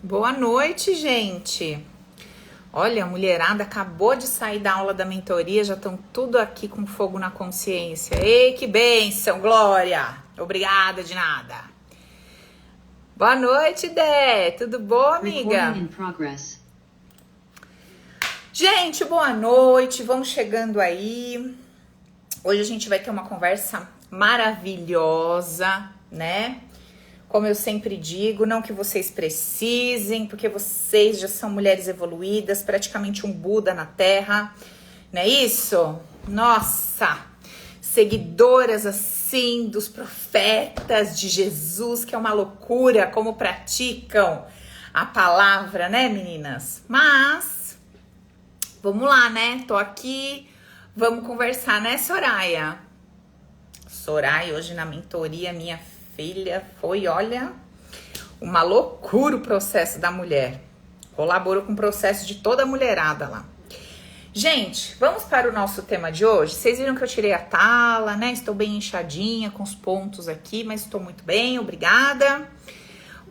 Boa noite, gente. Olha, a mulherada acabou de sair da aula da mentoria, já estão tudo aqui com fogo na consciência. Ei, que bênção, Glória! Obrigada de nada. Boa noite, Dé. Tudo bom, amiga? Gente, boa noite. Vamos chegando aí. Hoje a gente vai ter uma conversa maravilhosa, né? Como eu sempre digo, não que vocês precisem, porque vocês já são mulheres evoluídas, praticamente um Buda na Terra, não é isso? Nossa, seguidoras assim dos profetas de Jesus, que é uma loucura como praticam a palavra, né, meninas? Mas, vamos lá, né? Tô aqui, vamos conversar, né, Soraya? Soraya, hoje na mentoria, minha filha, foi, olha, uma loucura o processo da mulher. Colaborou com o processo de toda a mulherada lá. Gente, vamos para o nosso tema de hoje. Vocês viram que eu tirei a tala, né? Estou bem inchadinha com os pontos aqui, mas estou muito bem, obrigada.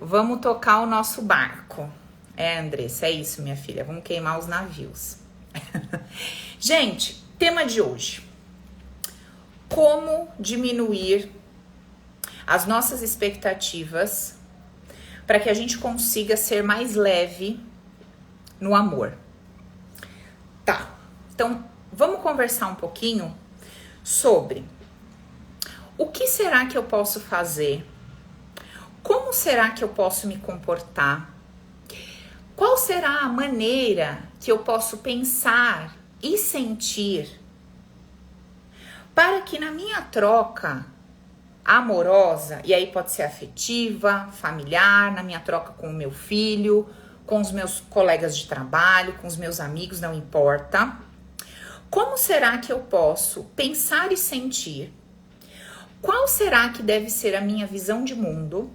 Vamos tocar o nosso barco. Andressa, é isso, minha filha. Vamos queimar os navios. Gente, tema de hoje. Como diminuir as nossas expectativas para que a gente consiga ser mais leve no amor. Tá, então vamos conversar um pouquinho sobre o que será que eu posso fazer, como será que eu posso me comportar, qual será a maneira que eu posso pensar e sentir para que na minha troca amorosa, e aí pode ser afetiva, familiar, na minha troca com o meu filho, com os meus colegas de trabalho, com os meus amigos, não importa. Como será que eu posso pensar e sentir? Qual será que deve ser a minha visão de mundo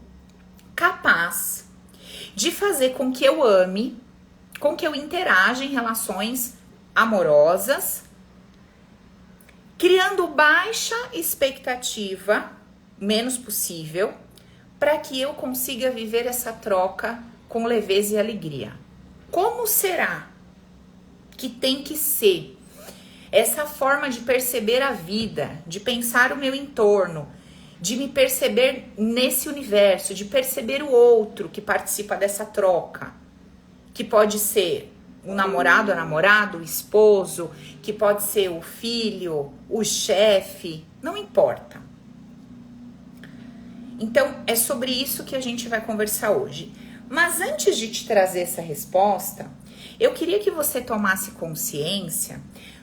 capaz de fazer com que eu ame, com que eu interaja em relações amorosas, criando baixa expectativa, menos possível, para que eu consiga viver essa troca com leveza e alegria. Como será que tem que ser essa forma de perceber a vida, de pensar o meu entorno, de me perceber nesse universo, de perceber o outro que participa dessa troca, que pode ser o namorado, a namorada, o esposo, que pode ser o filho, o chefe, não importa. Então, é sobre isso que a gente vai conversar hoje. Mas antes de te trazer essa resposta, eu queria que você tomasse consciência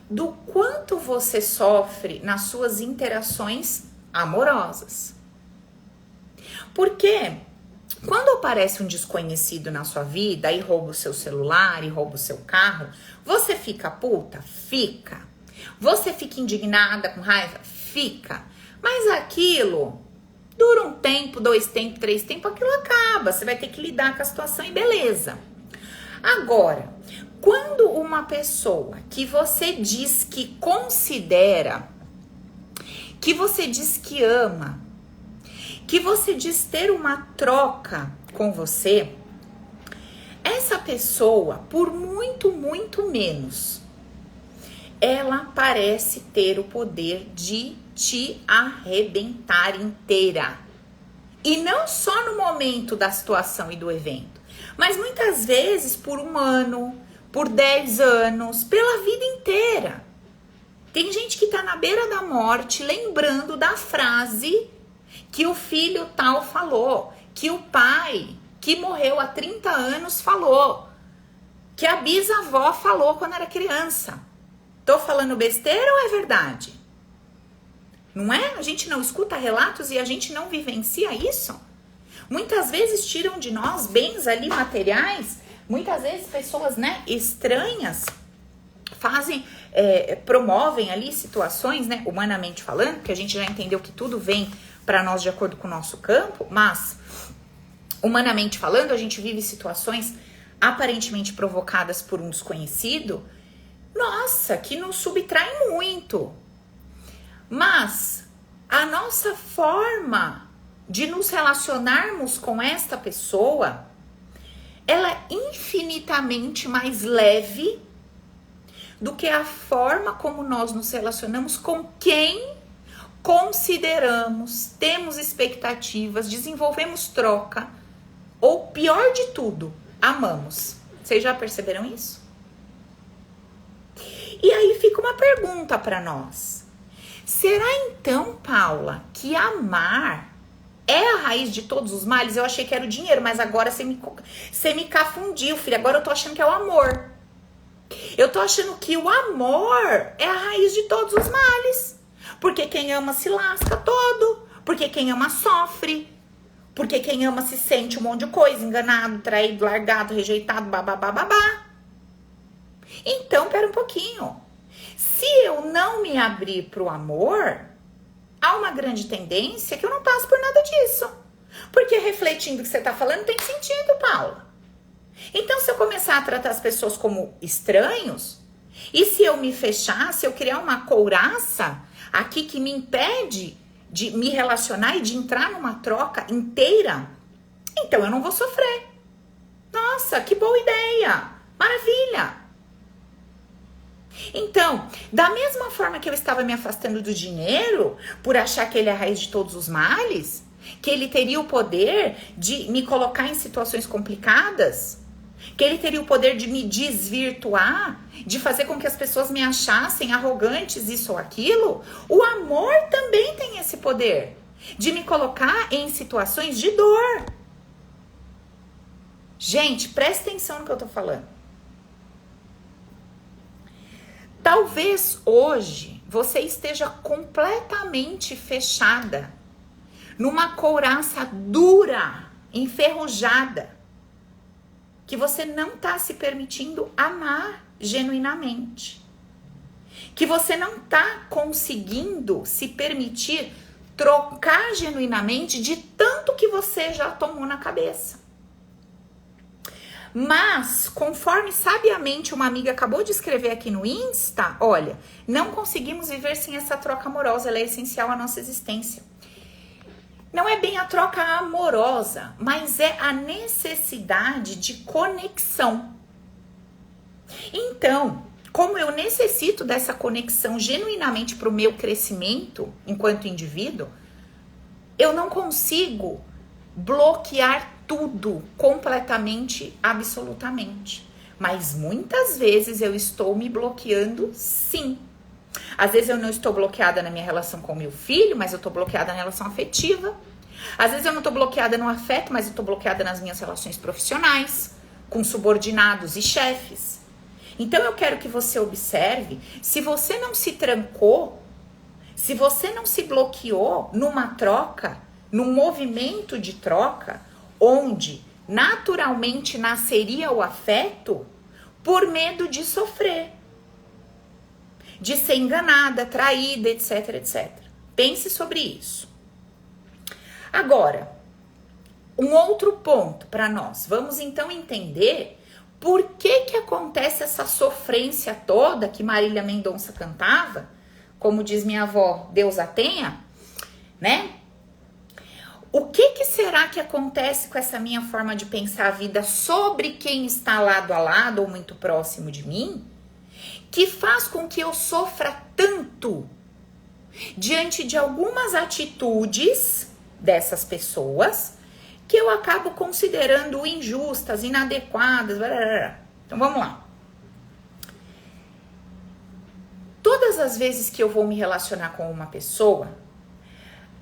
do quanto você sofre nas suas interações amorosas. Porque quando aparece um desconhecido na sua vida e rouba o seu celular e rouba o seu carro, você fica puta? Fica. Você fica indignada, com raiva? Fica. Mas aquilo dura um tempo, 2 tempos, 3 tempos, aquilo acaba. Você vai ter que lidar com a situação e beleza. Agora, quando uma pessoa que você diz que considera, que você diz que ama, que você diz ter uma troca com você, essa pessoa, por muito, muito menos, ela parece ter o poder de te arrebentar inteira. E não só no momento da situação e do evento, mas muitas vezes por 1 ano, por 10 anos, pela vida inteira. Tem gente que tá na beira da morte lembrando da frase que o filho tal falou, que o pai que morreu há 30 anos falou, que a bisavó falou quando era criança. Tô falando besteira ou é verdade? Não é? A gente não escuta relatos e a gente não vivencia isso? Muitas vezes tiram de nós bens ali materiais, muitas vezes pessoas, né, estranhas fazem, promovem ali situações, né, humanamente falando, que a gente já entendeu que tudo vem para nós de acordo com o nosso campo, mas humanamente falando, a gente vive situações aparentemente provocadas por um desconhecido, nossa, que nos subtrai muito. Mas a nossa forma de nos relacionarmos com esta pessoa ela é infinitamente mais leve do que a forma como nós nos relacionamos com quem consideramos, temos expectativas, desenvolvemos troca, ou pior de tudo, amamos. Vocês já perceberam isso? E aí fica uma pergunta para nós. Será então, Paula, que amar é a raiz de todos os males? Eu achei que era o dinheiro, mas agora você me confundiu, filha. Agora eu tô achando que é o amor. Eu tô achando que o amor é a raiz de todos os males. Porque quem ama se lasca todo. Porque quem ama sofre. Porque quem ama se sente um monte de coisa. Enganado, traído, largado, rejeitado, babá. Então, pera um pouquinho. Se eu não me abrir pro amor, há uma grande tendência que eu não passo por nada disso. Porque refletindo o que você tá falando tem sentido, Paula. Então, se eu começar a tratar as pessoas como estranhos, e se eu me fechar, se eu criar uma couraça aqui que me impede de me relacionar e de entrar numa troca inteira, então eu não vou sofrer. Nossa, que boa ideia! Maravilha! Então, da mesma forma que eu estava me afastando do dinheiro, por achar que ele é a raiz de todos os males, que ele teria o poder de me colocar em situações complicadas, que ele teria o poder de me desvirtuar, de fazer com que as pessoas me achassem arrogantes, isso ou aquilo, o amor também tem esse poder de me colocar em situações de dor. Gente, presta atenção no que eu tô falando. Talvez hoje você esteja completamente fechada numa couraça dura, enferrujada, que você não está se permitindo amar genuinamente. Que você não está conseguindo se permitir trocar genuinamente de tanto que você já tomou na cabeça. Mas, conforme sabiamente uma amiga acabou de escrever aqui no Insta, olha, não conseguimos viver sem essa troca amorosa, ela é essencial à nossa existência. Não é bem a troca amorosa, mas é a necessidade de conexão. Então, como eu necessito dessa conexão genuinamente para o meu crescimento enquanto indivíduo, eu não consigo bloquear tudo completamente, absolutamente. Mas muitas vezes eu estou me bloqueando, sim. Às vezes eu não estou bloqueada na minha relação com o meu filho, mas eu estou bloqueada na relação afetiva. Às vezes eu não estou bloqueada no afeto, mas eu estou bloqueada nas minhas relações profissionais, com subordinados e chefes. Então eu quero que você observe, se você não se trancou, se você não se bloqueou numa troca, num movimento de troca, onde naturalmente nasceria o afeto, por medo de sofrer, de ser enganada, traída, etc, etc. Pense sobre isso. Agora, um outro ponto para nós. Vamos então entender por que acontece essa sofrência toda que Marília Mendonça cantava, como diz minha avó, Deus a tenha, né? O que será que acontece com essa minha forma de pensar a vida sobre quem está lado a lado ou muito próximo de mim, que faz com que eu sofra tanto diante de algumas atitudes dessas pessoas que eu acabo considerando injustas, inadequadas, blá, blá, blá. Então vamos lá. Todas as vezes que eu vou me relacionar com uma pessoa,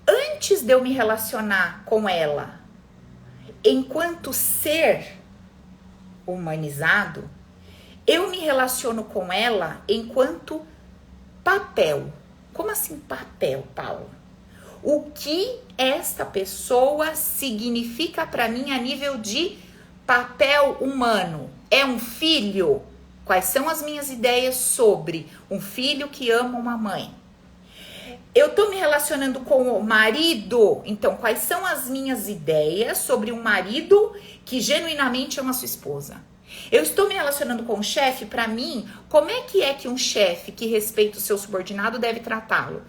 antes de eu me relacionar com ela enquanto ser humanizado, eu me relaciono com ela enquanto papel. Como assim papel, Paula? O que esta pessoa significa para mim a nível de papel humano? É um filho? Quais são as minhas ideias sobre um filho que ama uma mãe? Eu tô me relacionando com o marido, então quais são as minhas ideias sobre um marido que genuinamente ama sua esposa? Eu estou me relacionando com o chefe, para mim, como é que um chefe que respeita o seu subordinado deve tratá-lo?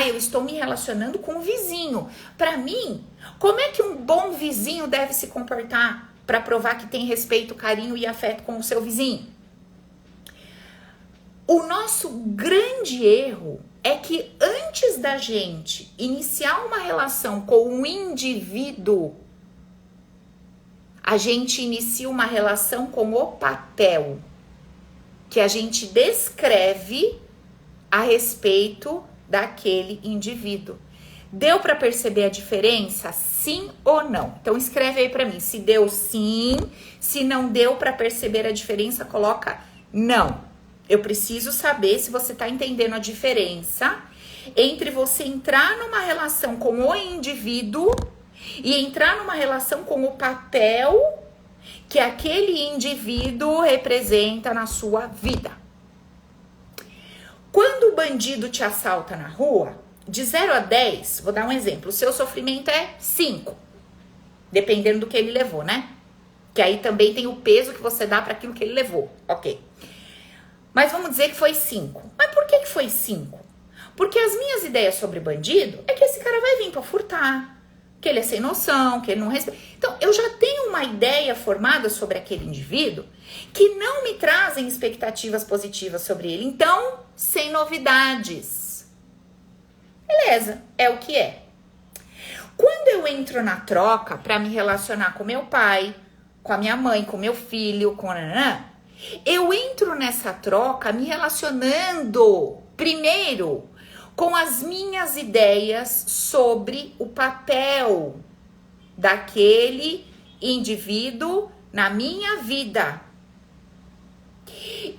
Eu estou me relacionando com o vizinho. Para mim, como é que um bom vizinho deve se comportar para provar que tem respeito, carinho e afeto com o seu vizinho. O nosso grande erro é que antes da gente iniciar uma relação com um indivíduo, a gente inicia uma relação com o papel que a gente descreve a respeito daquele indivíduo. Deu para perceber a diferença? Sim ou não? Então escreve aí para mim, se deu sim, se não deu para perceber a diferença, coloca não. Eu preciso saber se você está entendendo a diferença entre você entrar numa relação com o indivíduo e entrar numa relação com o papel que aquele indivíduo representa na sua vida. Quando o bandido te assalta na rua, de 0 a 10, vou dar um exemplo, o seu sofrimento é 5, dependendo do que ele levou, né? Que aí também tem o peso que você dá para aquilo que ele levou, ok. Mas vamos dizer que foi 5. Mas por que foi 5? Porque as minhas ideias sobre bandido é que esse cara vai vir para furtar, que ele é sem noção, que ele não respeita. Então, eu já tenho uma ideia formada sobre aquele indivíduo que não me trazem expectativas positivas sobre ele. Então, sem novidades. Beleza, é o que é. Quando eu entro na troca para me relacionar com meu pai, com a minha mãe, com meu filho, com eu entro nessa troca me relacionando primeiro com as minhas ideias sobre o papel daquele indivíduo na minha vida.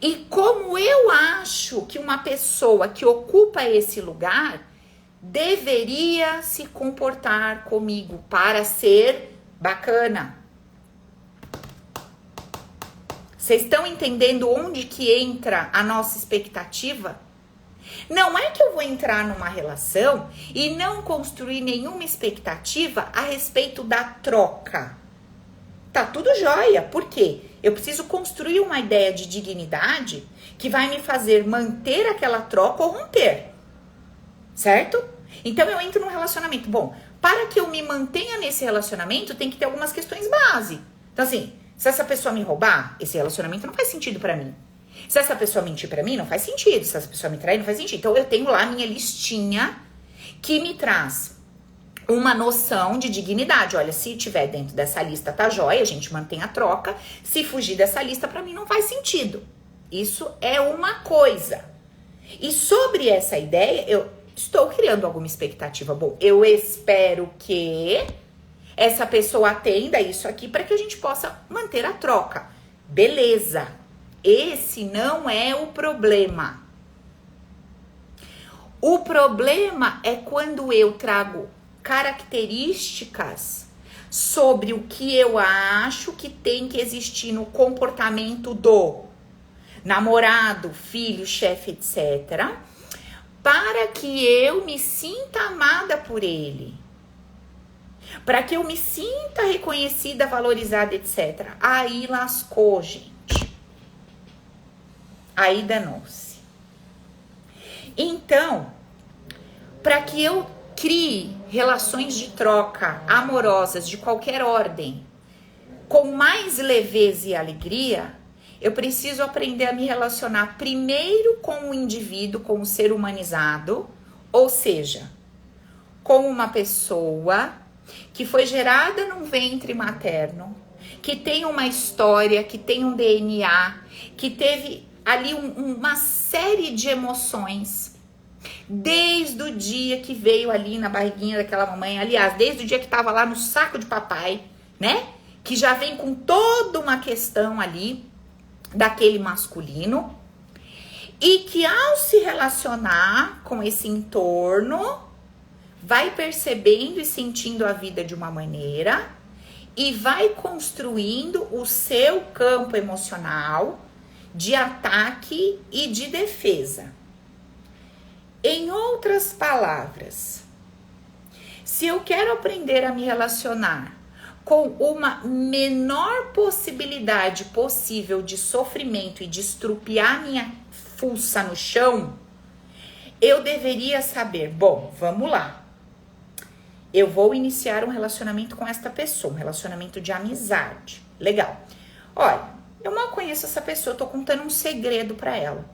E como eu acho que uma pessoa que ocupa esse lugar deveria se comportar comigo para ser bacana. Vocês estão entendendo onde que entra a nossa expectativa? Não é que eu vou entrar numa relação e não construir nenhuma expectativa a respeito da troca. Tá tudo jóia. Por quê? Eu preciso construir uma ideia de dignidade que vai me fazer manter aquela troca ou romper. Certo? Então eu entro num relacionamento. Bom, para que eu me mantenha nesse relacionamento, tem que ter algumas questões base. Então assim, se essa pessoa me roubar, esse relacionamento não faz sentido pra mim. Se essa pessoa mentir pra mim, não faz sentido. Se essa pessoa me trair, não faz sentido. Então, eu tenho lá a minha listinha que me traz uma noção de dignidade. Olha, se tiver dentro dessa lista, tá jóia, a gente mantém a troca. Se fugir dessa lista, pra mim, não faz sentido. Isso é uma coisa. E sobre essa ideia, eu estou criando alguma expectativa. Bom, eu espero que essa pessoa atenda isso aqui para que a gente possa manter a troca. Beleza. Esse não é o problema. O problema é quando eu trago características sobre o que eu acho que tem que existir no comportamento do namorado, filho, chefe, etc., para que eu me sinta amada por ele. Para que eu me sinta reconhecida, valorizada, etc. Aí lascou, gente. Aí danou-se. Então, para que eu crie relações de troca amorosas de qualquer ordem, com mais leveza e alegria, eu preciso aprender a me relacionar primeiro com o indivíduo, com o ser humanizado, ou seja, com uma pessoa que foi gerada num ventre materno, que tem uma história, que tem um DNA, que teve ali uma série de emoções, desde o dia que veio ali na barriguinha daquela mamãe, aliás, desde o dia que estava lá no saco de papai, né? Que já vem com toda uma questão ali daquele masculino, e que ao se relacionar com esse entorno, vai percebendo e sentindo a vida de uma maneira e vai construindo o seu campo emocional de ataque e de defesa. Em outras palavras, se eu quero aprender a me relacionar com uma menor possibilidade possível de sofrimento e de estrupiar minha fuça no chão, eu deveria saber, bom, vamos lá. Eu vou iniciar um relacionamento com esta pessoa, um relacionamento de amizade. Legal. Olha, eu mal conheço essa pessoa, eu tô contando um segredo pra ela.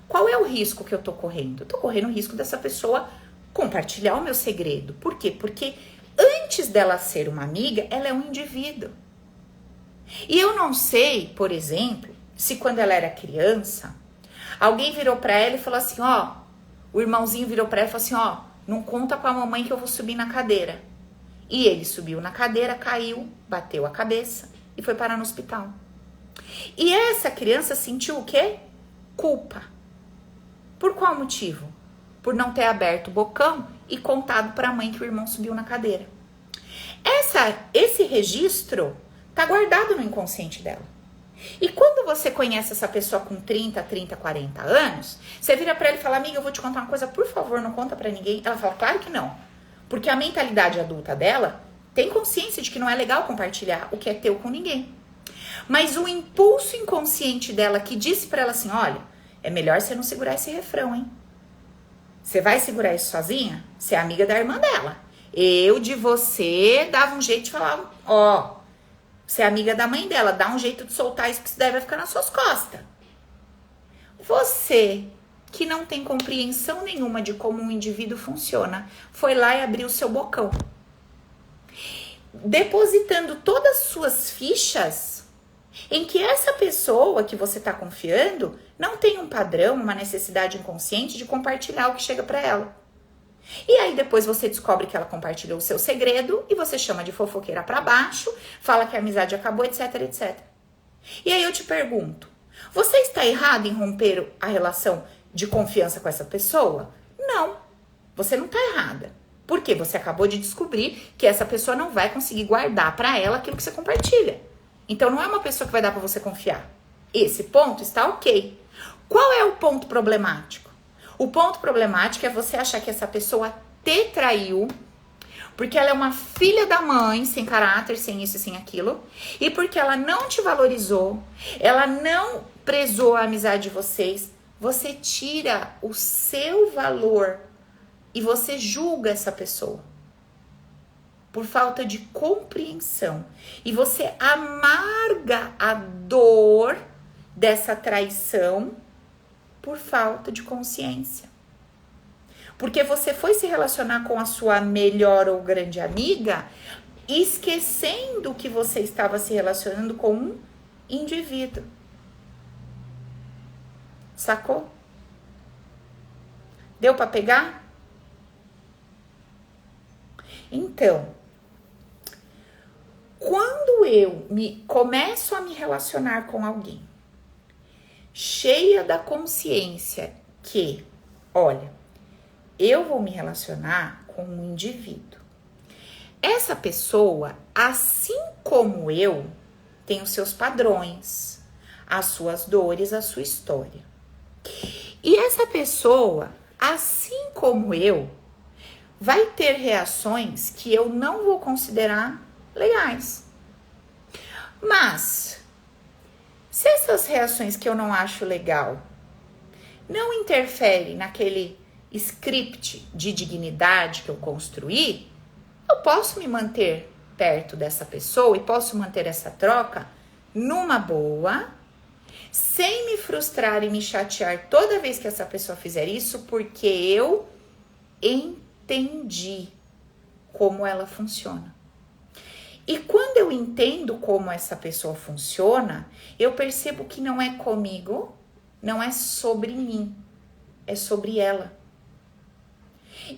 Qual é o risco que eu tô correndo? Eu tô correndo o risco dessa pessoa compartilhar o meu segredo. Por quê? Porque antes dela ser uma amiga, ela é um indivíduo. E eu não sei, por exemplo, se quando ela era criança, alguém virou pra ela e falou assim, ó, o irmãozinho virou pra ela e falou assim, ó, não conta com a mamãe que eu vou subir na cadeira. E ele subiu na cadeira, caiu, bateu a cabeça e foi parar no hospital. E essa criança sentiu o quê? Culpa. Por qual motivo? Por não ter aberto o bocão e contado para a mãe que o irmão subiu na cadeira. Esse registro tá guardado no inconsciente dela. E quando você conhece essa pessoa com 30, 40 anos, você vira para ela e fala, amiga, eu vou te contar uma coisa, por favor, não conta para ninguém. Ela fala, claro que não. Porque a mentalidade adulta dela tem consciência de que não é legal compartilhar o que é teu com ninguém. Mas o impulso inconsciente dela que disse para ela assim, olha, é melhor você não segurar esse refrão, hein? Você vai segurar isso sozinha? Você é amiga da irmã dela. Eu de você dava um jeito de falar, ó, você é amiga da mãe dela, dá um jeito de soltar isso que isso daí vai ficar nas suas costas. Você, que não tem compreensão nenhuma de como um indivíduo funciona, foi lá e abriu o seu bocão. Depositando todas as suas fichas em que essa pessoa que você está confiando não tem um padrão, uma necessidade inconsciente de compartilhar o que chega para ela. E aí depois você descobre que ela compartilhou o seu segredo e você chama de fofoqueira para baixo, fala que a amizade acabou, etc, etc. E aí eu te pergunto, você está errado em romper a relação de confiança com essa pessoa? Não, você não está errada. Porque você acabou de descobrir que essa pessoa não vai conseguir guardar para ela aquilo que você compartilha. Então não é uma pessoa que vai dar para você confiar. Esse ponto está ok. Qual é o ponto problemático? O ponto problemático é você achar que essa pessoa te traiu porque ela é uma filha da mãe, sem caráter, sem isso e sem aquilo, e porque ela não te valorizou, ela não prezou a amizade de vocês, você tira o seu valor e você julga essa pessoa por falta de compreensão. E você amarga a dor dessa traição por falta de consciência. Porque você foi se relacionar com a sua melhor ou grande amiga, esquecendo que você estava se relacionando com um indivíduo. Sacou? Deu para pegar? Então, quando eu começo a me relacionar com alguém, cheia da consciência que, olha, eu vou me relacionar com um indivíduo. Essa pessoa, assim como eu, tem os seus padrões, as suas dores, a sua história. E essa pessoa, assim como eu, vai ter reações que eu não vou considerar legais. Mas, se essas reações que eu não acho legal não interferem naquele script de dignidade que eu construí, eu posso me manter perto dessa pessoa e posso manter essa troca numa boa, sem me frustrar e me chatear toda vez que essa pessoa fizer isso, porque eu entendi como ela funciona. E quando eu entendo como essa pessoa funciona, eu percebo que não é comigo, não é sobre mim, é sobre ela.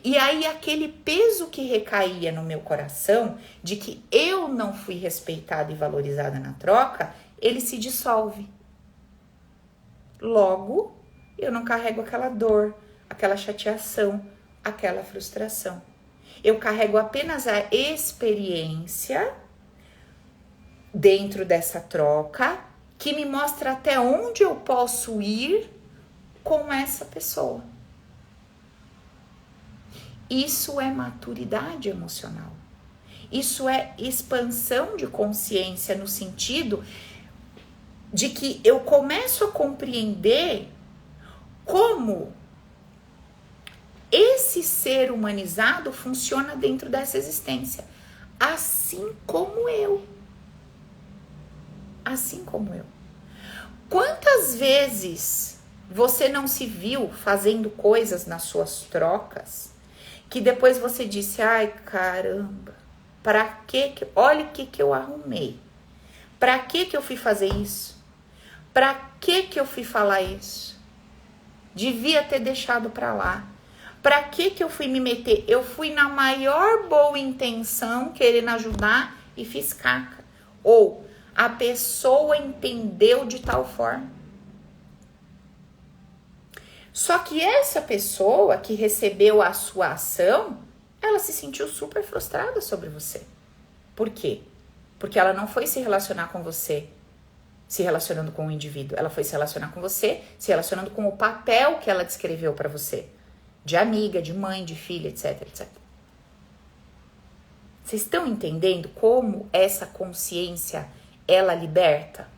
E aí aquele peso que recaía no meu coração, de que eu não fui respeitada e valorizada na troca, ele se dissolve. Logo, eu não carrego aquela dor, aquela chateação, aquela frustração. Eu carrego apenas a experiência dentro dessa troca que me mostra até onde eu posso ir com essa pessoa. Isso é maturidade emocional. Isso é expansão de consciência no sentido de que eu começo a compreender como esse ser humanizado funciona dentro dessa existência, assim como eu. assim como eu. Quantas vezes você não se viu fazendo coisas nas suas trocas que depois você disse, ai caramba, pra que olha o que eu arrumei, pra que eu fui fazer isso, pra que eu fui falar isso, devia ter deixado pra lá, pra que eu fui me meter, eu fui na maior boa intenção, querendo ajudar e fiz caca, ou a pessoa entendeu de tal forma. Só que essa pessoa que recebeu a sua ação, ela se sentiu super frustrada sobre você. Por quê? Porque ela não foi se relacionar com você, se relacionando com o indivíduo. Ela foi se relacionar com você, se relacionando com o papel que ela descreveu para você. De amiga, de mãe, de filha, etc, etc. Vocês estão entendendo como essa consciência, ela liberta?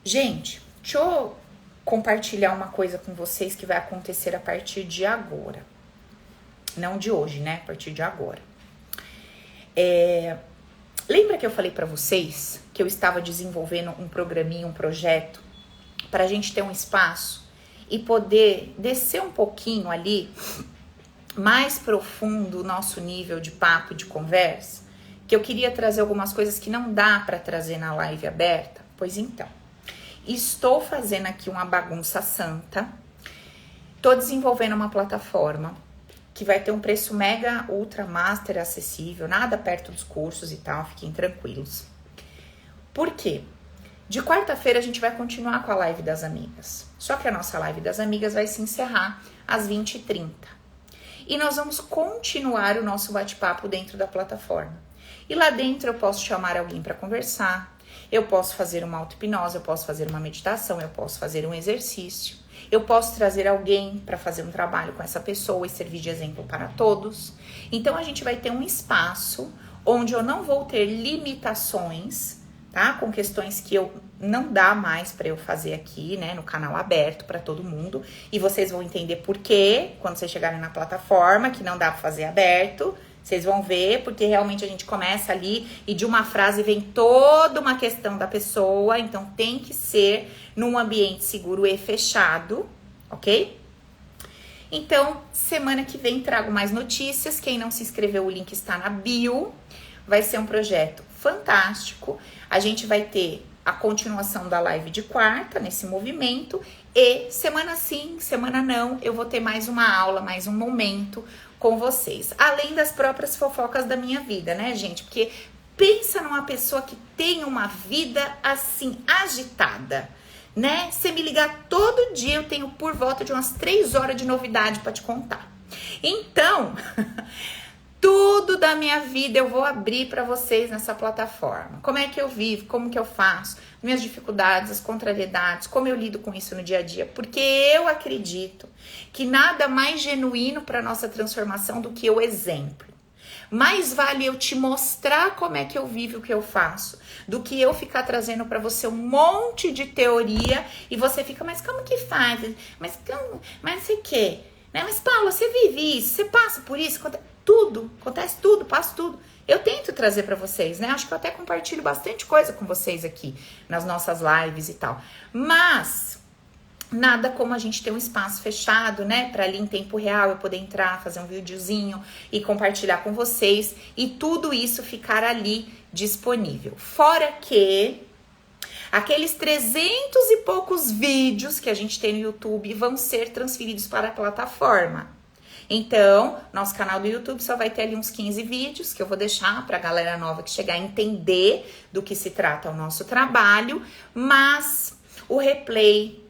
Gente, deixa eu compartilhar uma coisa com vocês que vai acontecer a partir de agora. Não de hoje, né? A partir de agora. Lembra que eu falei pra vocês que eu estava desenvolvendo um programinha, um projeto, pra gente ter um espaço e poder descer um pouquinho ali, mais profundo o nosso nível de papo, de conversa, que eu queria trazer algumas coisas que não dá pra trazer na live aberta? Pois então. Estou fazendo aqui uma bagunça santa. Estou desenvolvendo uma plataforma que vai ter um preço mega, ultra, master, acessível. Nada perto dos cursos e tal. Fiquem tranquilos. Por quê? De quarta-feira a gente vai continuar com a live das amigas. Só que a nossa live das amigas vai se encerrar às 20h30. E nós vamos continuar o nosso bate-papo dentro da plataforma. E lá dentro eu posso chamar alguém para conversar. Eu posso fazer uma auto-hipnose, eu posso fazer uma meditação, eu posso fazer um exercício. Eu posso trazer alguém para fazer um trabalho com essa pessoa e servir de exemplo para todos. Então, a gente vai ter um espaço onde eu não vou ter limitações, tá? Com questões que eu não dá mais para eu fazer aqui, né? No canal aberto para todo mundo. E vocês vão entender por quê, quando vocês chegarem na plataforma, que não dá para fazer aberto. Vocês vão ver, porque realmente a gente começa ali e de uma frase vem toda uma questão da pessoa. Então, tem que ser num ambiente seguro e fechado, ok? Então, semana que vem trago mais notícias. Quem não se inscreveu, o link está na bio. Vai ser um projeto fantástico. A gente vai ter a continuação da live de quarta, nesse movimento. E semana sim, semana não, eu vou ter mais uma aula, mais um momento com vocês, além das próprias fofocas da minha vida, né, gente? Porque pensa numa pessoa que tem uma vida assim, agitada, né? Se me ligar todo dia, eu tenho por volta de umas 3 horas de novidade para te contar. Então, tudo da minha vida eu vou abrir para vocês nessa plataforma. Como é que eu vivo, como que eu faço, minhas dificuldades, as contrariedades, como eu lido com isso no dia a dia. Porque eu acredito que nada mais genuíno para nossa transformação do que o exemplo. Mais vale eu te mostrar como é que eu vivo o que eu faço, do que eu ficar trazendo para você um monte de teoria e você fica, mas como que faz? Mas não sei o quê. Né? Mas Paula, você vive isso, você passa por isso, acontece tudo, passa tudo. Eu tento trazer para vocês, né? Acho que eu até compartilho bastante coisa com vocês aqui nas nossas lives e tal. Mas nada como a gente ter um espaço fechado, né? Para ali em tempo real eu poder entrar, fazer um videozinho e compartilhar com vocês e tudo isso ficar ali disponível. Fora que aqueles 300 e poucos vídeos que a gente tem no YouTube vão ser transferidos para a plataforma. Então, nosso canal do YouTube só vai ter ali uns 15 vídeos que eu vou deixar pra galera nova que chegar a entender do que se trata o nosso trabalho, mas o replay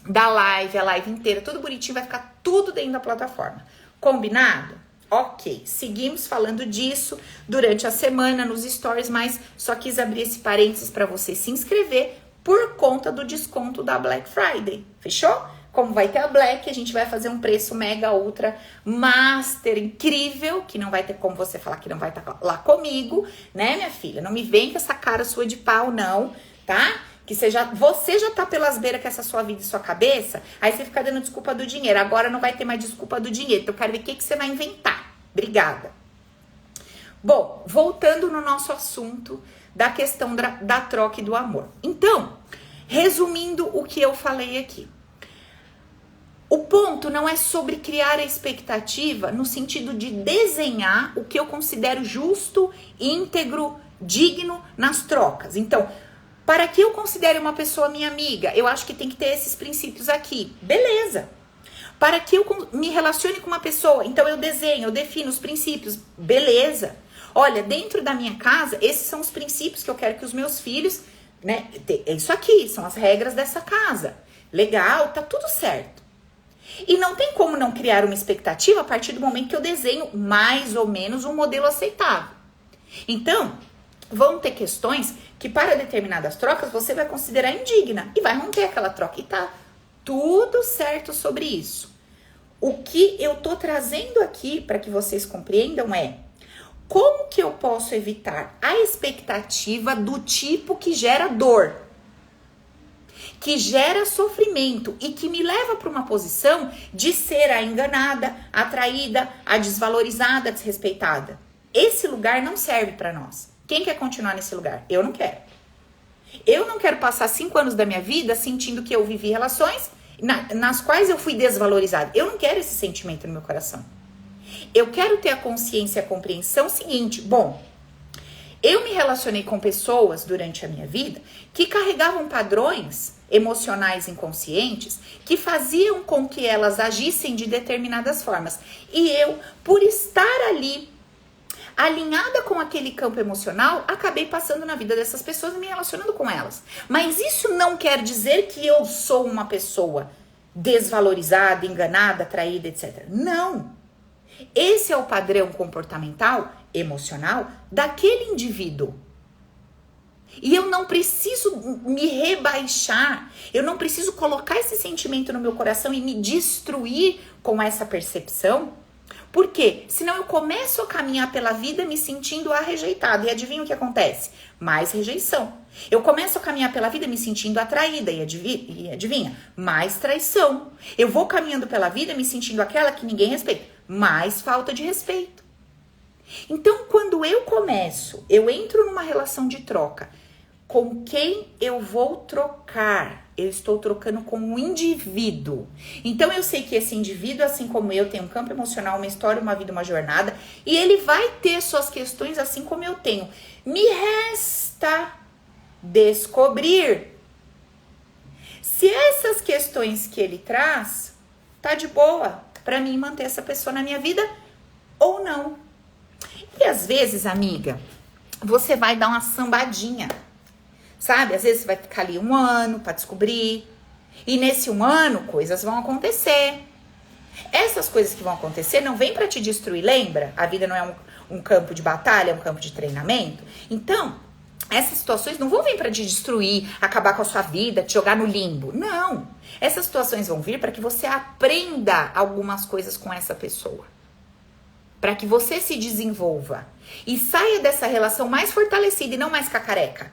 da live, a live inteira, tudo bonitinho, vai ficar tudo dentro da plataforma. Combinado? Ok, seguimos falando disso durante a semana nos stories, mas só quis abrir esse parênteses para você se inscrever por conta do desconto da Black Friday, fechou? Como vai ter a Black, a gente vai fazer um preço mega, ultra, master, incrível, que não vai ter como você falar que não vai estar lá comigo, né, minha filha? Não me vem com essa cara sua de pau, não, tá? Que você já tá pelas beiras com essa sua vida e sua cabeça, aí você fica dando desculpa do dinheiro. Agora não vai ter mais desculpa do dinheiro, então eu quero ver o que você vai inventar. Obrigada. Bom, voltando no nosso assunto da questão da troca e do amor. Então, resumindo o que eu falei aqui. O ponto não é sobre criar a expectativa no sentido de desenhar o que eu considero justo, íntegro, digno nas trocas. Então, para que eu considere uma pessoa minha amiga, eu acho que tem que ter esses princípios aqui. Beleza. Para que eu me relacione com uma pessoa, então eu desenho, eu defino os princípios. Beleza. Olha, dentro da minha casa, esses são os princípios que eu quero que os meus filhos, né? É isso aqui, são as regras dessa casa. Legal, tá tudo certo. E não tem como não criar uma expectativa a partir do momento que eu desenho mais ou menos um modelo aceitável. Então, vão ter questões que para determinadas trocas você vai considerar indigna e vai romper aquela troca. E tá tudo certo sobre isso. O que eu tô trazendo aqui para que vocês compreendam é como que eu posso evitar a expectativa do tipo que gera dor, que gera sofrimento e que me leva para uma posição de ser a enganada, a traída, a desvalorizada, a desrespeitada. Esse lugar não serve para nós. Quem quer continuar nesse lugar? Eu não quero. Eu não quero passar 5 anos da minha vida sentindo que eu vivi relações nas quais eu fui desvalorizada. Eu não quero esse sentimento no meu coração. Eu quero ter a consciência e a compreensão seguinte. Bom, eu me relacionei com pessoas durante a minha vida que carregavam padrões emocionais inconscientes que faziam com que elas agissem de determinadas formas. E eu, por estar ali, alinhada com aquele campo emocional, acabei passando na vida dessas pessoas e me relacionando com elas. Mas isso não quer dizer que eu sou uma pessoa desvalorizada, enganada, traída, etc. Não. Esse é o padrão comportamental, emocional, daquele indivíduo. E eu não preciso me rebaixar, eu não preciso colocar esse sentimento no meu coração e me destruir com essa percepção. Por quê? Senão eu começo a caminhar pela vida me sentindo a rejeitada. E adivinha o que acontece? Mais rejeição. Eu começo a caminhar pela vida me sentindo atraída. E adivinha? Mais traição. Eu vou caminhando pela vida me sentindo aquela que ninguém respeita. Mais falta de respeito. Então, quando eu entro numa relação de troca, com quem eu vou trocar? Eu estou trocando com um indivíduo. Então, eu sei que esse indivíduo, assim como eu, tem um campo emocional, uma história, uma vida, uma jornada. E ele vai ter suas questões, assim como eu tenho. Me resta descobrir se essas questões que ele traz tá de boa para mim manter essa pessoa na minha vida ou não. E às vezes, amiga, você vai dar uma sambadinha. Sabe? Às vezes você vai ficar ali 1 ano para descobrir. E nesse 1 ano, coisas vão acontecer. Essas coisas que vão acontecer não vêm para te destruir, lembra? A vida não é um campo de batalha, é um campo de treinamento. Então, essas situações não vão vir para te destruir, acabar com a sua vida, te jogar no limbo. Não. Essas situações vão vir para que você aprenda algumas coisas com essa pessoa. Para que você se desenvolva. E saia dessa relação mais fortalecida e não mais cacareca.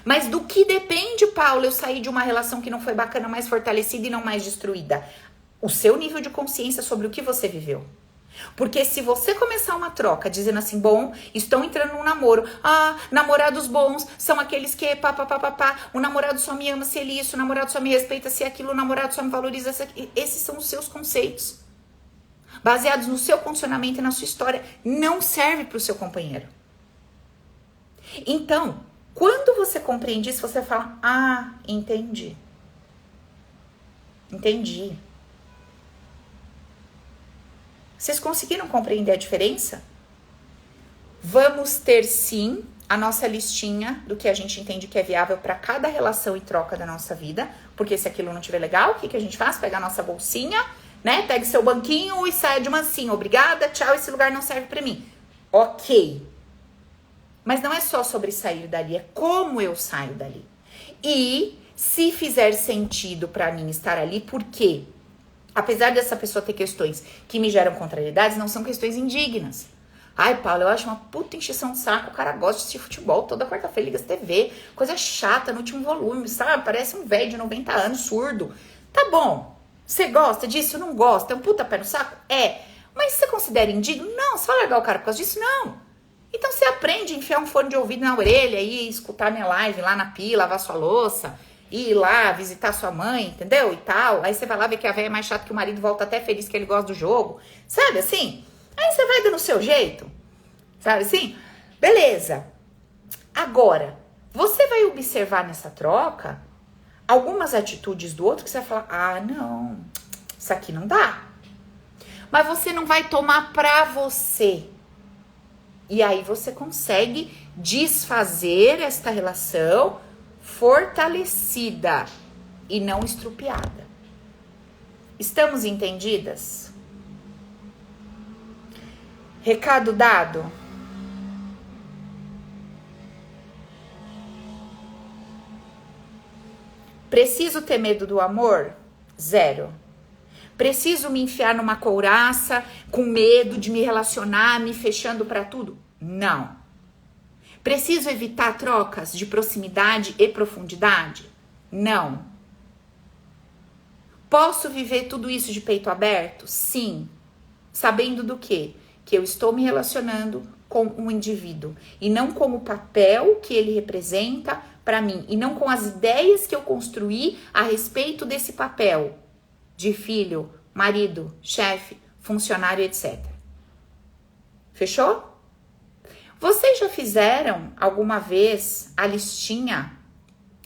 Mas do que depende, Paulo, eu sair de uma relação que não foi bacana, mais fortalecida e não mais destruída? O seu nível de consciência sobre o que você viveu. Porque se você começar uma troca dizendo assim, bom, estou entrando num namoro. Ah, namorados bons são aqueles que o namorado só me ama se ele isso, o namorado só me respeita se aquilo, o namorado só me valoriza se aquilo. Esses são os seus conceitos. Baseados no seu condicionamento e na sua história. Não serve para o seu companheiro. Então, quando você compreende isso, você fala, ah, entendi. Entendi. Vocês conseguiram compreender a diferença? Vamos ter, sim, a nossa listinha do que a gente entende que é viável para cada relação e troca da nossa vida. Porque se aquilo não estiver legal, o que a gente faz? Pega a nossa bolsinha, né? Pegue seu banquinho e saia de mansinho. Obrigada, tchau, esse lugar não serve para mim. Ok. Mas não é só sobre sair dali, é como eu saio dali. E se fizer sentido para mim estar ali, por quê? Apesar dessa pessoa ter questões que me geram contrariedades, não são questões indignas. Ai, Paulo, eu acho uma puta encheção de saco, o cara gosta de assistir futebol, toda quarta-feira liga a TV, coisa chata no último volume, sabe? Parece um velho de 90 anos, surdo. Tá bom, você gosta disso? Não gosta? É um puta pé no saco? É. Mas você considera indigno? Não, você vai largar o cara por causa disso? Não. Então você aprende a enfiar um fone de ouvido na orelha e escutar minha live lá na pia, lavar sua louça, ir lá visitar sua mãe, entendeu? E tal. Aí você vai lá ver que a véia é mais chata, que o marido volta até feliz que ele gosta do jogo. Sabe assim? Aí você vai dando o seu jeito. Sabe assim? Beleza. Agora, você vai observar nessa troca algumas atitudes do outro que você vai falar, ah, não, isso aqui não dá. Mas você não vai tomar pra você. E aí você consegue desfazer esta relação fortalecida e não estrupiada. Estamos entendidas? Recado dado? Preciso ter medo do amor? Zero. Preciso me enfiar numa couraça com medo de me relacionar, me fechando para tudo? Não. Preciso evitar trocas de proximidade e profundidade? Não. Posso viver tudo isso de peito aberto? Sim. Sabendo do quê? Que eu estou me relacionando com um indivíduo e não com o papel que ele representa para mim e não com as ideias que eu construí a respeito desse papel de filho, marido, chefe, funcionário, etc. Fechou? Vocês já fizeram alguma vez a listinha,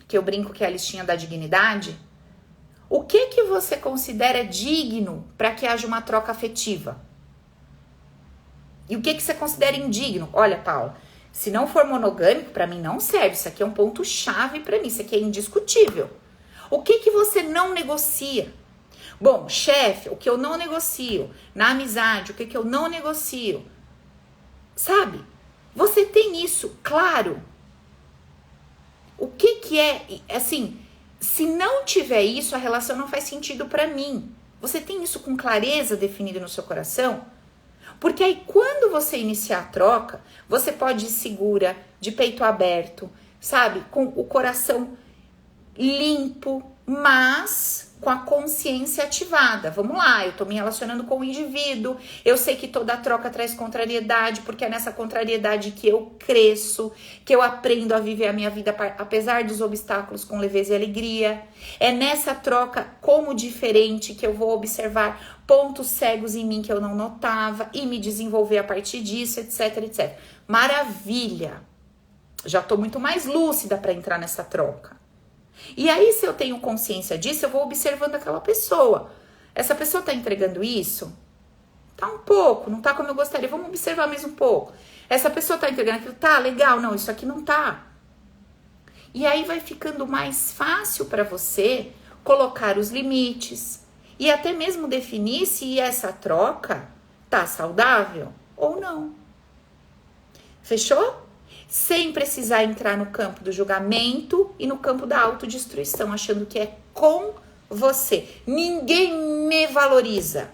que eu brinco que é a listinha da dignidade? O que você considera digno para que haja uma troca afetiva? E o que você considera indigno? Olha, Paula, se não for monogâmico, para mim não serve. Isso aqui é um ponto chave para mim, isso aqui é indiscutível. O que você não negocia? Bom, chefe, o que eu não negocio? Na amizade, o que eu não negocio? Sabe? Você tem isso claro? O que é, assim, se não tiver isso, a relação não faz sentido para mim. Você tem isso com clareza definido no seu coração? Porque aí quando você iniciar a troca, você pode ir segura, de peito aberto, sabe? Com o coração limpo, mas com a consciência ativada. Vamos lá, eu tô me relacionando com o indivíduo, eu sei que toda troca traz contrariedade, porque é nessa contrariedade que eu cresço, que eu aprendo a viver a minha vida apesar dos obstáculos com leveza e alegria. É nessa troca como diferente que eu vou observar pontos cegos em mim que eu não notava e me desenvolver a partir disso, etc, etc. Maravilha! Já tô muito mais lúcida para entrar nessa troca. E aí, se eu tenho consciência disso, eu vou observando aquela pessoa. Essa pessoa tá entregando isso? Tá um pouco, não tá como eu gostaria. Vamos observar mais um pouco. Essa pessoa tá entregando aquilo? Tá, legal. Não, isso aqui não tá. E aí vai ficando mais fácil para você colocar os limites e até mesmo definir se essa troca tá saudável ou não. Fechou? Sem precisar entrar no campo do julgamento e no campo da autodestruição, achando que é com você. Ninguém me valoriza,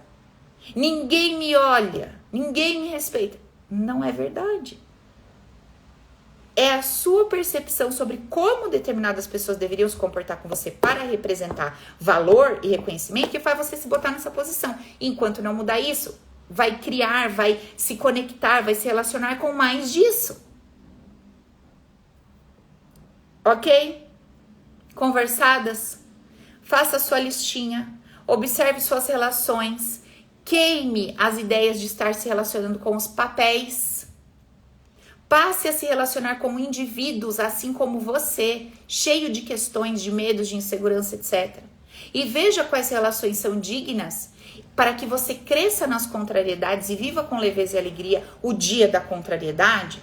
ninguém me olha, ninguém me respeita. Não é verdade. É a sua percepção sobre como determinadas pessoas deveriam se comportar com você para representar valor e reconhecimento que faz você se botar nessa posição. Enquanto não mudar isso, vai criar, vai se conectar, vai se relacionar com mais disso. Ok? Conversadas? Faça sua listinha, observe suas relações, queime as ideias de estar se relacionando com os papéis, passe a se relacionar com indivíduos assim como você, cheio de questões, de medos, de insegurança, etc. E veja quais relações são dignas para que você cresça nas contrariedades e viva com leveza e alegria o dia da contrariedade,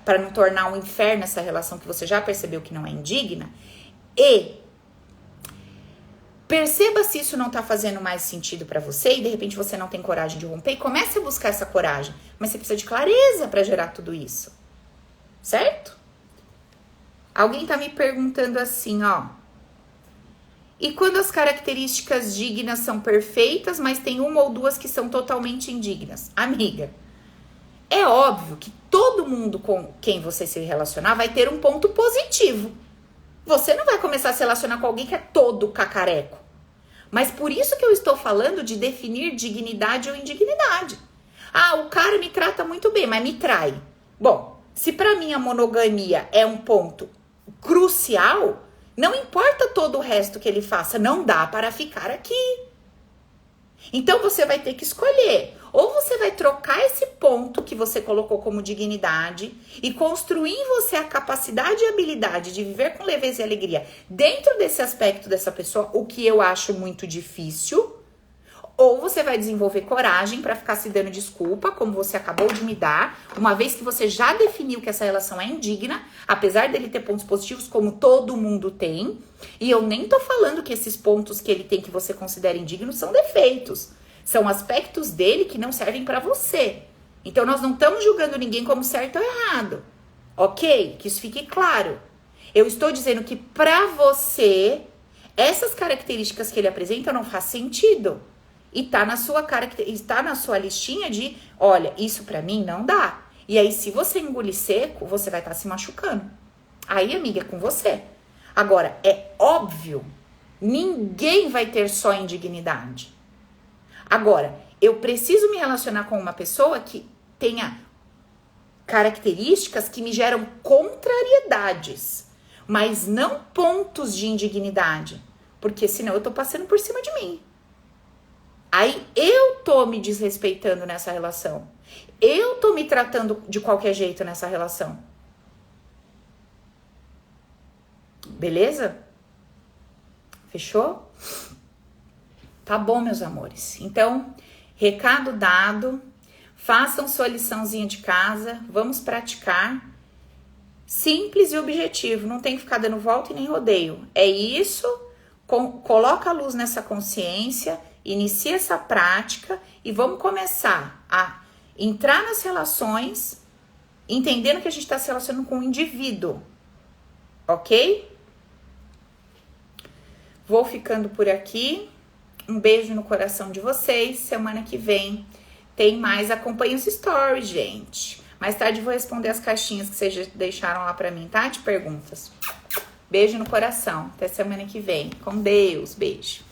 para não tornar um inferno essa relação que você já percebeu que não é indigna. E perceba se isso não tá fazendo mais sentido para você e de repente você não tem coragem de romper e comece a buscar essa coragem. Mas você precisa de clareza para gerar tudo isso. Certo? Alguém tá me perguntando assim, ó. E quando as características dignas são perfeitas, mas tem uma ou duas que são totalmente indignas? Amiga, é óbvio que todo mundo com quem você se relacionar vai ter um ponto positivo. Você não vai começar a se relacionar com alguém que é todo cacareco. Mas por isso que eu estou falando de definir dignidade ou indignidade. Ah, o cara me trata muito bem, mas me trai. Bom, Se para mim a monogamia é um ponto crucial, não importa todo o resto que ele faça, não dá para ficar aqui. Então você vai ter que escolher. Ou você vai trocar esse ponto que você colocou como dignidade e construir em você a capacidade e habilidade de viver com leveza e alegria dentro desse aspecto dessa pessoa, o que eu acho muito difícil. Ou você vai desenvolver coragem para ficar se dando desculpa, como você acabou de me dar, uma vez que você já definiu que essa relação é indigna, apesar dele ter pontos positivos, como todo mundo tem. E eu nem tô falando que esses pontos que ele tem que você considera indignos são defeitos. São aspectos dele que não servem para você. Então nós não estamos julgando ninguém como certo ou errado. Ok? Que isso fique claro. Eu estou dizendo que para você, essas características que ele apresenta não faz sentido. E tá na sua listinha de, olha, isso pra mim não dá. E aí, se você engolir seco, você vai estar se machucando. Aí, amiga, é com você. Agora, é óbvio, ninguém vai ter só indignidade. Agora, eu preciso me relacionar com uma pessoa que tenha características que me geram contrariedades, mas não pontos de indignidade. Porque senão eu tô passando por cima de mim. Aí eu tô me desrespeitando nessa relação. Eu tô me tratando de qualquer jeito nessa relação. Beleza? Fechou? Tá bom, meus amores. Então, recado dado. Façam sua liçãozinha de casa. Vamos praticar. Simples e objetivo. Não tem que ficar dando volta e nem rodeio. É isso. Coloca a luz nessa consciência. Inicia essa prática e vamos começar a entrar nas relações, entendendo que a gente está se relacionando com um indivíduo, ok? Vou ficando por aqui. Um beijo no coração de vocês. Semana que vem tem mais. Acompanhe os stories, gente. Mais tarde vou responder as caixinhas que vocês deixaram lá pra mim, tá? De perguntas. Beijo no coração. Até semana que vem. Com Deus. Beijo.